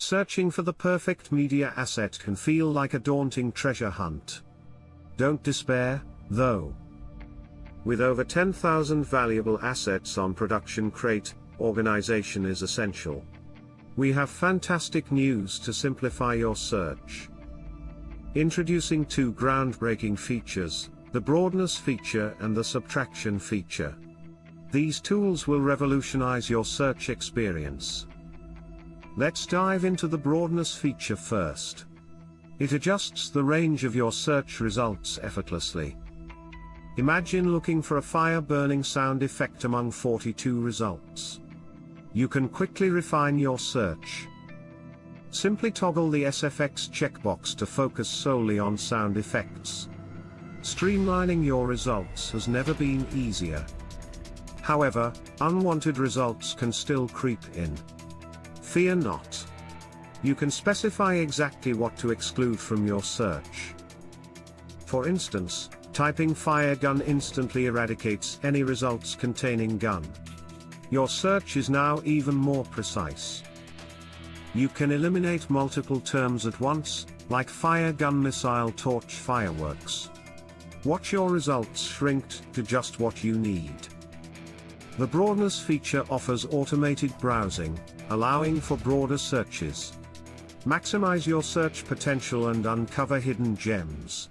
Searching for the perfect media asset can feel like a daunting treasure hunt. Don't despair, though. With over 10,000 valuable assets on ProductionCrate, organization is essential. We have fantastic news to simplify your search. Introducing two groundbreaking features, the Broadness feature and the Subtraction feature. These tools will revolutionize your search experience. Let's dive into the Broadness feature first. It adjusts the range of your search results effortlessly. Imagine looking for a fire-burning sound effect among 42 results. You can quickly refine your search. Simply toggle the SFX checkbox to focus solely on sound effects. Streamlining your results has never been easier. However, unwanted results can still creep in. Fear not. You can specify exactly what to exclude from your search. For instance, typing fire gun instantly eradicates any results containing gun. Your search is now even more precise. You can eliminate multiple terms at once, like fire gun missile torch fireworks. Watch your results shrink to just what you need. The Broadness feature offers automated browsing, allowing for broader searches. Maximize your search potential and uncover hidden gems.